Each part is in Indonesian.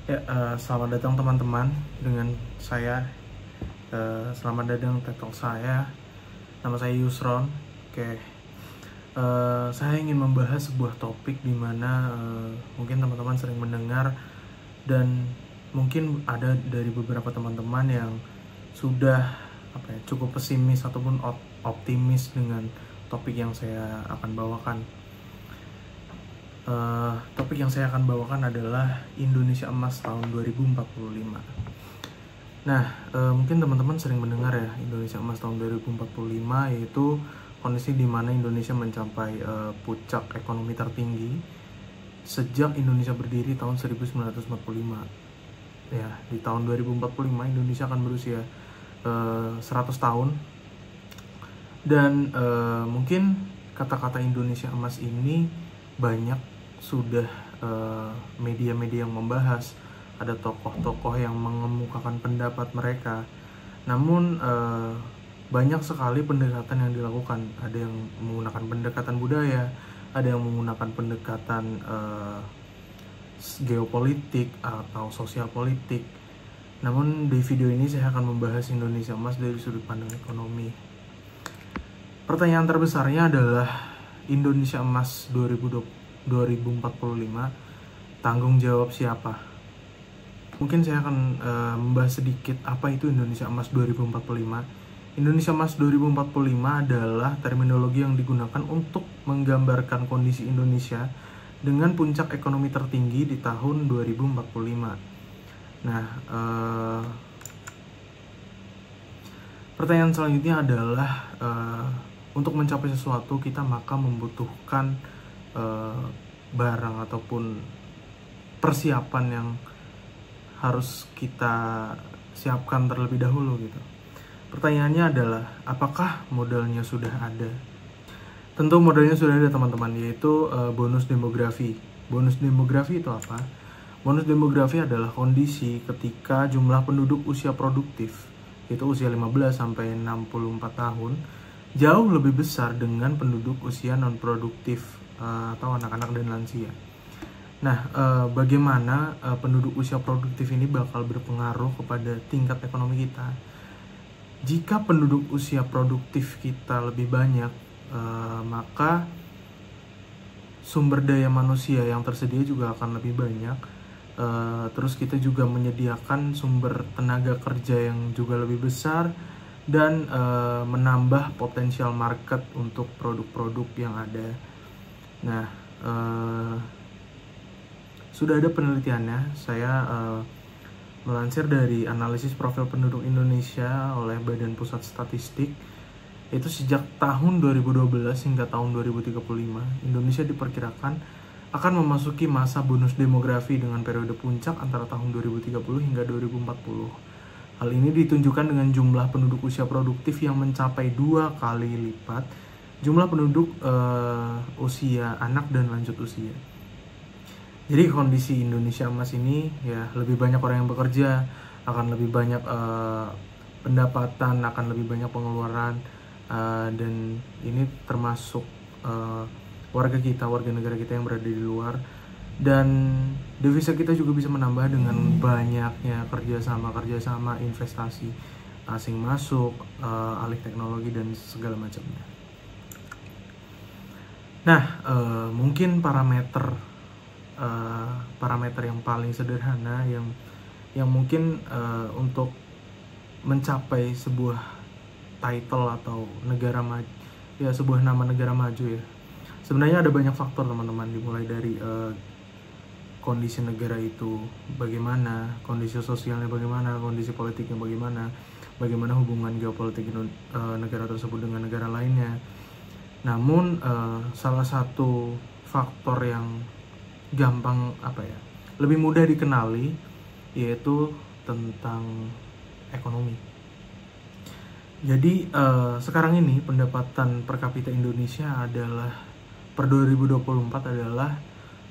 Ya, selamat datang teman-teman dengan saya. Selamat datang TED Talk saya. Nama saya Yusron. Oke, saya ingin membahas sebuah topik di mana mungkin teman-teman sering mendengar dan mungkin ada dari beberapa teman-teman yang sudah cukup pesimis ataupun optimis dengan topik yang saya akan bawakan. Topik yang saya akan bawakan adalah Indonesia Emas tahun 2045. Nah, mungkin teman-teman sering mendengar ya Indonesia Emas tahun 2045, yaitu kondisi di mana Indonesia mencapai puncak ekonomi tertinggi sejak Indonesia berdiri tahun 1945. Ya, di tahun 2045 Indonesia akan berusia 100 tahun. Dan mungkin kata-kata Indonesia Emas ini banyak sudah media-media yang membahas, ada tokoh-tokoh yang mengemukakan pendapat mereka. Namun banyak sekali pendekatan yang dilakukan. Ada yang menggunakan pendekatan budaya, ada yang menggunakan pendekatan geopolitik atau sosial politik. Namun di video ini saya akan membahas Indonesia Emas dari sudut pandang ekonomi. Pertanyaan terbesarnya adalah Indonesia Emas 2045 tanggung jawab siapa? Mungkin saya akan membahas sedikit apa itu Indonesia Emas 2045. Indonesia Emas 2045 adalah terminologi yang digunakan untuk menggambarkan kondisi Indonesia dengan puncak ekonomi tertinggi di tahun 2045. Nah, pertanyaan selanjutnya adalah untuk mencapai sesuatu kita maka membutuhkan barang ataupun persiapan yang harus kita siapkan terlebih dahulu gitu. Pertanyaannya adalah apakah modalnya sudah ada? Tentu modalnya sudah ada teman-teman, yaitu bonus demografi. Bonus demografi itu apa? Bonus demografi adalah kondisi ketika jumlah penduduk usia produktif, yaitu usia 15 sampai 64 tahun, jauh lebih besar dengan penduduk usia non produktif atau anak-anak dan lansia. Nah, bagaimana penduduk usia produktif ini bakal berpengaruh kepada tingkat ekonomi kita? Jika penduduk usia produktif kita lebih banyak, maka sumber daya manusia yang tersedia juga akan lebih banyak. Terus kita juga menyediakan sumber tenaga kerja yang juga lebih besar dan menambah potensial market untuk produk-produk yang ada. Nah, sudah ada penelitiannya. Saya melansir dari analisis profil penduduk Indonesia oleh Badan Pusat Statistik. Itu sejak tahun 2012 hingga tahun 2035, Indonesia diperkirakan akan memasuki masa bonus demografi dengan periode puncak antara tahun 2030 hingga 2040. Hal ini ditunjukkan dengan jumlah penduduk usia produktif yang mencapai 2 kali lipat jumlah penduduk usia anak dan lanjut usia. Jadi kondisi Indonesia Emas ini ya lebih banyak orang yang bekerja, akan lebih banyak pendapatan, akan lebih banyak pengeluaran, dan ini termasuk warga negara kita yang berada di luar. Dan devisa kita juga bisa menambah dengan banyaknya kerjasama investasi asing masuk, alih teknologi dan segala macamnya. Nah, mungkin parameter yang paling sederhana yang mungkin untuk mencapai sebuah title atau negara maju, ya sebuah nama negara maju ya. Sebenarnya ada banyak faktor teman-teman, dimulai dari kondisi negara itu bagaimana, kondisi sosialnya bagaimana, kondisi politiknya bagaimana hubungan geopolitik negara tersebut dengan negara lainnya. Namun salah satu faktor yang gampang lebih mudah dikenali yaitu tentang ekonomi. Jadi sekarang ini pendapatan per kapita Indonesia adalah per 2024 adalah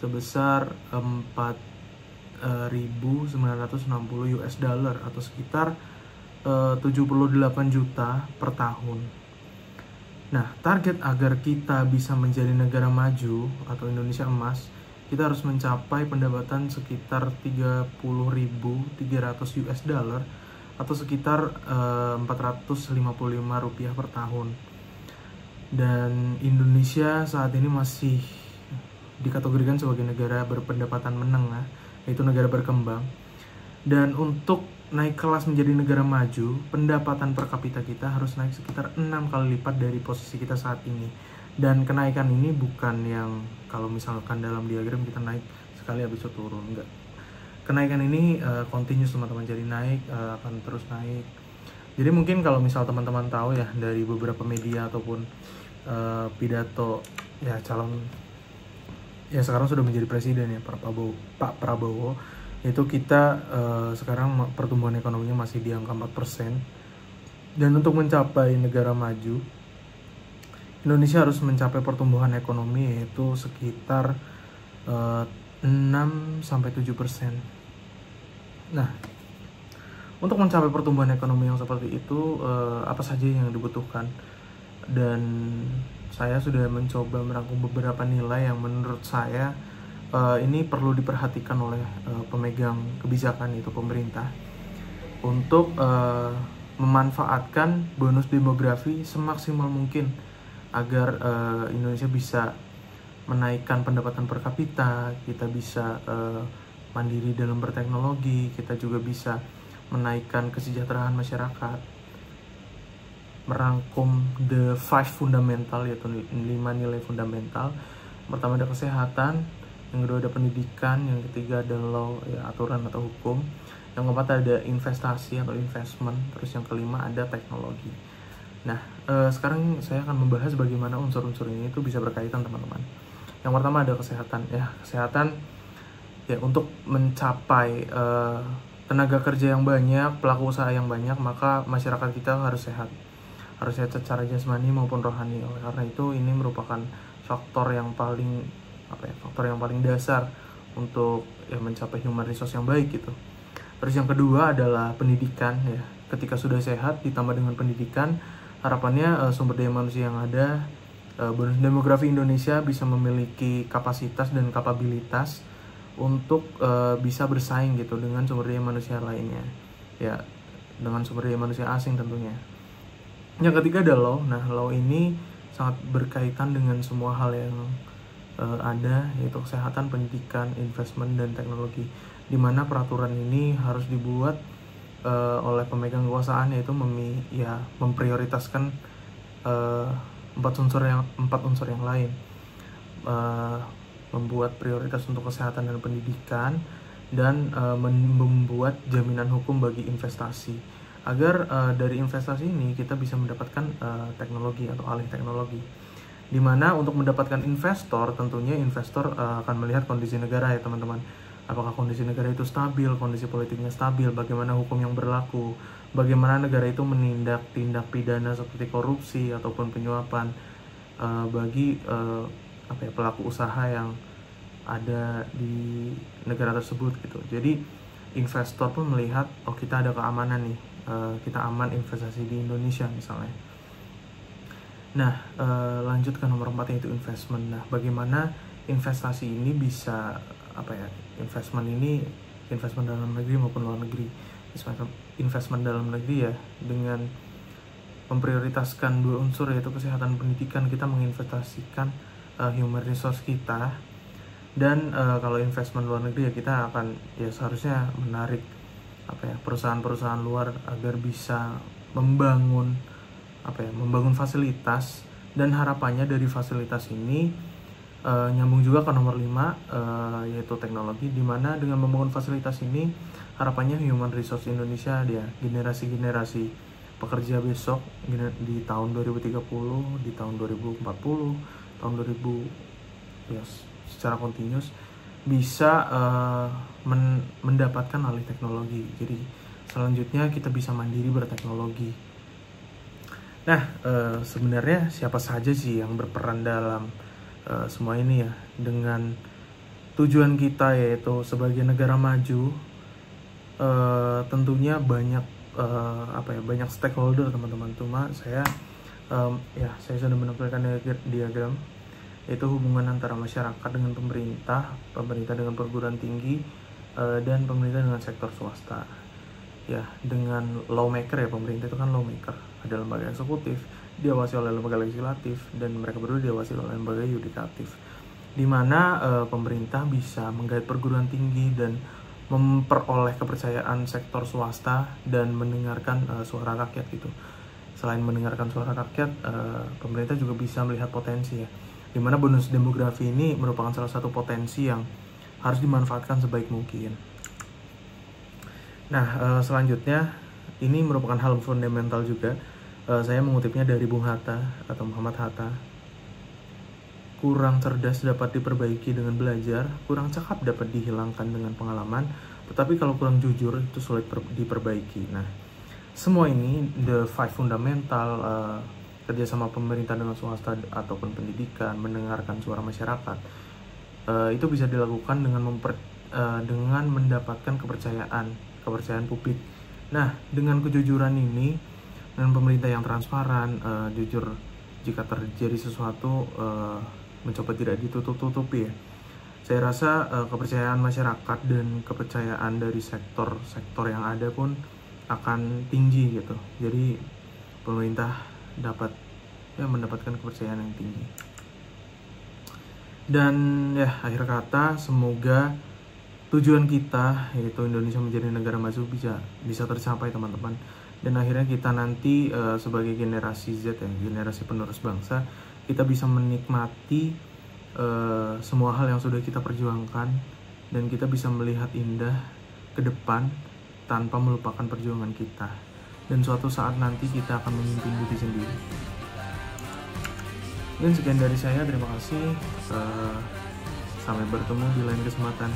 sebesar 4.960 US dollar atau sekitar 78 juta per tahun. Nah, target agar kita bisa menjadi negara maju atau Indonesia Emas kita harus mencapai pendapatan sekitar 30.300 US dollar atau sekitar 455 rupiah per tahun. Dan Indonesia saat ini masih dikategorikan sebagai negara berpendapatan menengah, yaitu negara berkembang. Dan untuk naik kelas menjadi negara maju, pendapatan per kapita kita harus naik sekitar 6 kali lipat dari posisi kita saat ini. Dan kenaikan ini bukan yang kalau misalkan dalam diagram kita naik sekali habis itu turun, enggak. Kenaikan ini continuous teman-teman, jadi naik, akan terus naik. Jadi mungkin kalau misal teman-teman tahu ya dari beberapa media ataupun pidato ya calon ya sekarang sudah menjadi presiden ya Pak Prabowo, itu kita sekarang pertumbuhan ekonominya masih di angka 4%. Dan untuk mencapai negara maju, Indonesia harus mencapai pertumbuhan ekonomi yaitu sekitar 6-7%. Nah, untuk mencapai pertumbuhan ekonomi yang seperti itu, apa saja yang dibutuhkan? Dan saya sudah mencoba merangkum beberapa nilai yang menurut saya ini perlu diperhatikan oleh pemegang kebijakan, itu pemerintah, untuk memanfaatkan bonus demografi semaksimal mungkin agar Indonesia bisa menaikkan pendapatan per kapita, kita bisa mandiri dalam berteknologi, kita juga bisa menaikkan kesejahteraan masyarakat, merangkum the 5 fundamental, yaitu 5 nilai fundamental. Pertama ada kesehatan, yang kedua ada pendidikan, yang ketiga ada law, ya, aturan atau hukum, yang keempat ada investasi atau investment, terus yang kelima ada teknologi. Nah, sekarang saya akan membahas bagaimana unsur-unsur ini itu bisa berkaitan, teman-teman. Yang pertama ada kesehatan. Ya, kesehatan ya untuk mencapai tenaga kerja yang banyak, pelaku usaha yang banyak, maka masyarakat kita harus sehat secara jasmani maupun rohani. Oleh karena itu ini merupakan faktor yang paling dasar untuk ya mencapai human resource yang baik gitu. Terus yang kedua adalah pendidikan ya. Ketika sudah sehat ditambah dengan pendidikan, harapannya sumber daya manusia yang ada, bonus demografi Indonesia bisa memiliki kapasitas dan kapabilitas untuk bisa bersaing gitu dengan sumber daya manusia lainnya. Ya, dengan sumber daya manusia asing tentunya. Yang ketiga ada law. Nah, law ini sangat berkaitan dengan semua hal yang ada, yaitu kesehatan, pendidikan, investment, dan teknologi. Di mana peraturan ini harus dibuat oleh pemegang kekuasaan, yaitu memprioritaskan empat unsur yang lain. Membuat prioritas untuk kesehatan dan pendidikan, dan membuat jaminan hukum bagi investasi. Agar dari investasi ini kita bisa mendapatkan teknologi atau alih teknologi. Dimana untuk mendapatkan investor, tentunya investor akan melihat kondisi negara ya teman-teman. Apakah kondisi negara itu stabil, kondisi politiknya stabil, bagaimana hukum yang berlaku, bagaimana negara itu menindak tindak pidana seperti korupsi ataupun penyuapan bagi pelaku usaha yang ada di negara tersebut gitu. Jadi investor pun melihat, oh kita ada keamanan nih, kita aman investasi di Indonesia misalnya. Nah, lanjut ke nomor 4 yaitu investment. Nah, bagaimana investasi ini bisa investment dalam negeri maupun luar negeri. Investment dalam negeri ya, dengan memprioritaskan dua unsur yaitu kesehatan dan pendidikan, kita menginvestasikan human resource kita. Dan kalau investment luar negeri ya kita akan ya seharusnya menarik perusahaan-perusahaan luar agar bisa membangun fasilitas, dan harapannya dari fasilitas ini nyambung juga ke nomor 5 yaitu teknologi, di mana dengan membangun fasilitas ini harapannya human resource Indonesia dia generasi-generasi pekerja besok di tahun 2030, di tahun 2040, tahun 2000 ya secara continuous bisa mendapatkan alih teknologi. Jadi selanjutnya kita bisa mandiri berteknologi. Nah, sebenarnya siapa saja sih yang berperan dalam semua ini ya, dengan tujuan kita yaitu sebagai negara maju. Tentunya banyak banyak stakeholder teman-teman. Cuma saya sudah menampilkan diagram yaitu hubungan antara masyarakat dengan pemerintah, pemerintah dengan perguruan tinggi, dan pemerintah dengan sektor swasta. Ya, dengan lawmaker ya, pemerintah itu kan lawmaker, ada lembaga eksekutif, diawasi oleh lembaga legislatif, dan mereka berdua diawasi oleh lembaga yudikatif, di mana pemerintah bisa menggait perguruan tinggi dan memperoleh kepercayaan sektor swasta dan mendengarkan suara rakyat gitu. Selain mendengarkan suara rakyat, pemerintah juga bisa melihat potensi ya, di mana bonus demografi ini merupakan salah satu potensi yang harus dimanfaatkan sebaik mungkin. Nah, selanjutnya ini merupakan hal fundamental juga. Saya mengutipnya dari Bung Hatta atau Muhammad Hatta. Kurang cerdas dapat diperbaiki dengan belajar, kurang cakap dapat dihilangkan dengan pengalaman, tetapi kalau kurang jujur itu sulit diperbaiki. Nah, semua ini, the five fundamental, kerjasama pemerintah dengan swasta ataupun pendidikan, mendengarkan suara masyarakat, itu bisa dilakukan dengan mendapatkan kepercayaan publik. Nah, dengan kejujuran ini, dengan pemerintah yang transparan, jujur jika terjadi sesuatu, mencoba tidak ditutup-tutupi ya. Saya rasa kepercayaan masyarakat dan kepercayaan dari sektor-sektor yang ada pun akan tinggi gitu. Jadi pemerintah dapat mendapatkan kepercayaan yang tinggi. Dan ya, akhir kata, semoga tujuan kita, yaitu Indonesia menjadi negara maju, bisa tercapai teman-teman. Dan akhirnya kita nanti sebagai generasi Z ya, generasi penerus bangsa, kita bisa menikmati semua hal yang sudah kita perjuangkan, dan kita bisa melihat indah ke depan tanpa melupakan perjuangan kita. Dan suatu saat nanti kita akan memimpin diri sendiri. Dan sekian dari saya, terima kasih. Sampai bertemu di lain kesempatan.